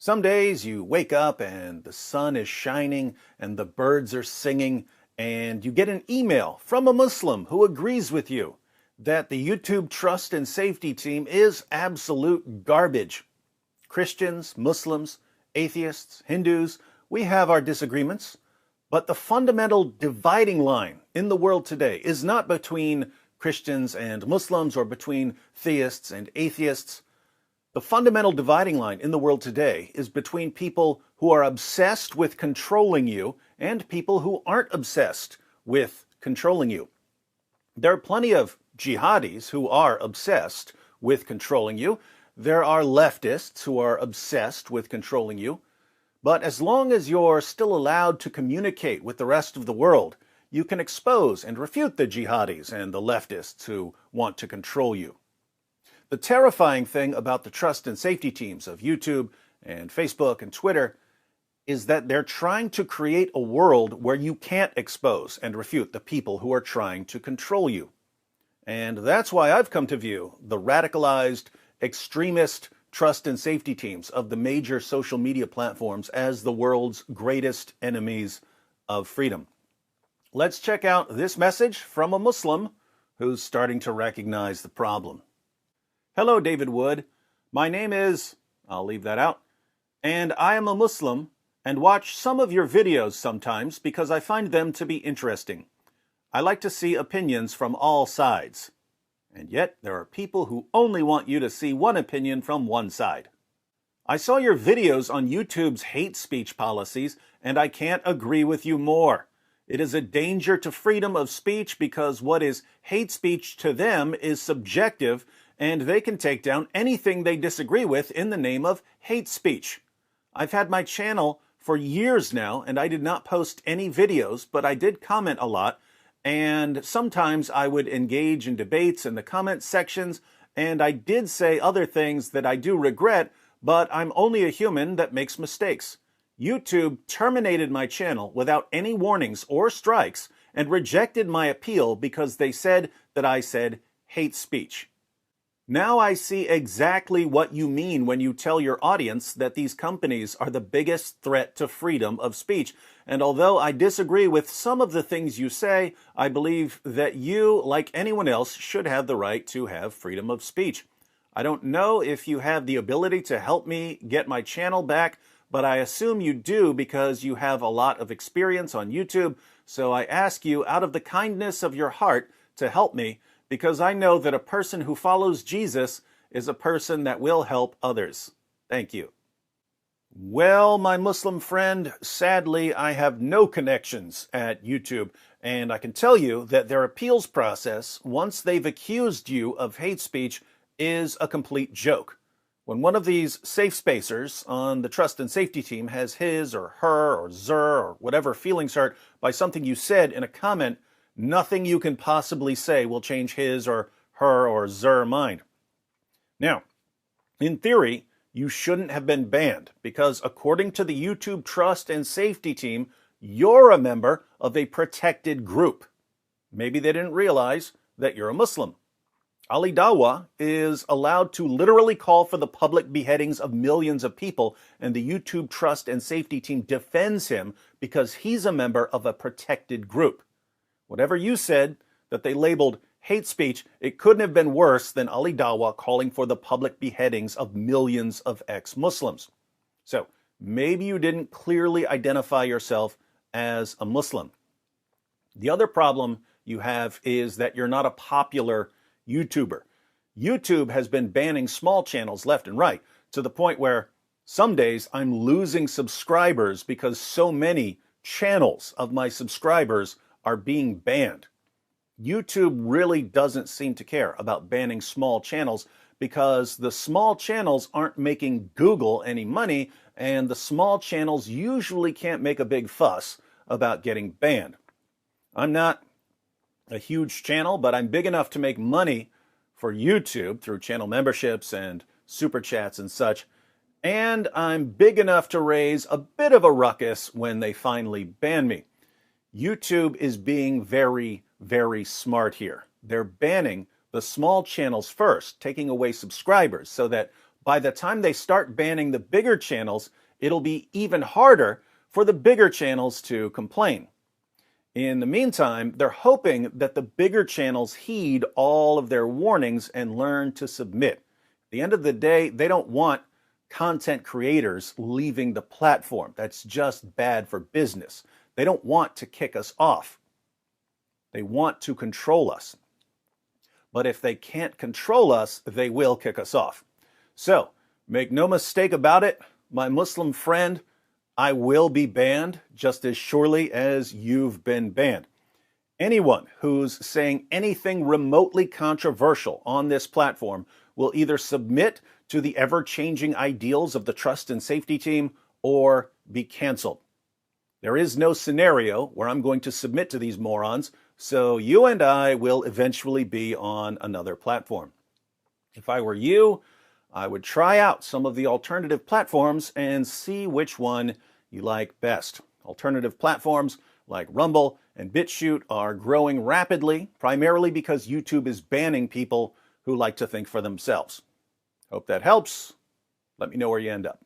Some days you wake up and the sun is shining and the birds are singing, and you get an email from a Muslim who agrees with you that the YouTube trust and safety team is absolute garbage. Christians, Muslims, atheists, Hindus, we have our disagreements, but the fundamental dividing line in the world today is not between Christians and Muslims or between theists and atheists. The fundamental dividing line in the world today is between people who are obsessed with controlling you and people who aren't obsessed with controlling you. There are plenty of jihadis who are obsessed with controlling you. There are leftists who are obsessed with controlling you. But as long as you're still allowed to communicate with the rest of the world, you can expose and refute the jihadis and the leftists who want to control you. The terrifying thing about the trust and safety teams of YouTube and Facebook and Twitter is that they're trying to create a world where you can't expose and refute the people who are trying to control you. And that's why I've come to view the radicalized, extremist trust and safety teams of the major social media platforms as the world's greatest enemies of freedom. Let's check out this message from a Muslim who's starting to recognize the problem. Hello, David Wood. My name is, I'll leave that out, and I am a Muslim and watch some of your videos sometimes because I find them to be interesting. I like to see opinions from all sides. And yet there are people who only want you to see one opinion from one side. I saw your videos on YouTube's hate speech policies, and I can't agree with you more. It is a danger to freedom of speech because what is hate speech to them is subjective, and they can take down anything they disagree with in the name of hate speech. I've had my channel for years now, and I did not post any videos, but I did comment a lot, and sometimes I would engage in debates in the comment sections, and I did say other things that I do regret, but I'm only a human that makes mistakes. YouTube terminated my channel without any warnings or strikes and rejected my appeal because they said that I said hate speech. Now I see exactly what you mean when you tell your audience that these companies are the biggest threat to freedom of speech. And although I disagree with some of the things you say, I believe that you, like anyone else, should have the right to have freedom of speech. I don't know if you have the ability to help me get my channel back, but I assume you do because you have a lot of experience on YouTube. So I ask you, out of the kindness of your heart, to help me, because I know that a person who follows Jesus is a person that will help others. Thank you. Well, my Muslim friend, sadly, I have no connections at YouTube, and I can tell you that their appeals process, once they've accused you of hate speech, is a complete joke. When one of these safe spacers on the trust and safety team has his or her or zer or whatever feelings hurt by something you said in a comment, nothing you can possibly say will change his or her or zer mind. Now, in theory, you shouldn't have been banned because according to the YouTube trust and safety team, you're a member of a protected group. Maybe they didn't realize that you're a Muslim. Ali Dawah is allowed to literally call for the public beheadings of millions of people, and the YouTube trust and safety team defends him because he's a member of a protected group. Whatever you said that they labeled hate speech, it couldn't have been worse than Ali Dawah calling for the public beheadings of millions of ex-Muslims. So maybe you didn't clearly identify yourself as a Muslim. The other problem you have is that you're not a popular YouTuber. YouTube has been banning small channels left and right to the point where some days I'm losing subscribers because so many channels of my subscribers are being banned. YouTube really doesn't seem to care about banning small channels because the small channels aren't making Google any money, and the small channels usually can't make a big fuss about getting banned. I'm not a huge channel, but I'm big enough to make money for YouTube through channel memberships and super chats and such. And I'm big enough to raise a bit of a ruckus when they finally ban me. YouTube is being very, very smart here. They're banning the small channels first, taking away subscribers so that by the time they start banning the bigger channels, it'll be even harder for the bigger channels to complain. In the meantime, they're hoping that the bigger channels heed all of their warnings and learn to submit. At the end of the day, they don't want content creators leaving the platform. That's just bad for business. They don't want to kick us off. They want to control us. But if they can't control us, they will kick us off. So, make no mistake about it, my Muslim friend, I will be banned just as surely as you've been banned. Anyone who's saying anything remotely controversial on this platform will either submit to the ever-changing ideals of the trust and safety team or be canceled. There is no scenario where I'm going to submit to these morons, so you and I will eventually be on another platform. If I were you, I would try out some of the alternative platforms and see which one you like best. Alternative platforms like Rumble and BitChute are growing rapidly, primarily because YouTube is banning people who like to think for themselves. Hope that helps. Let me know where you end up.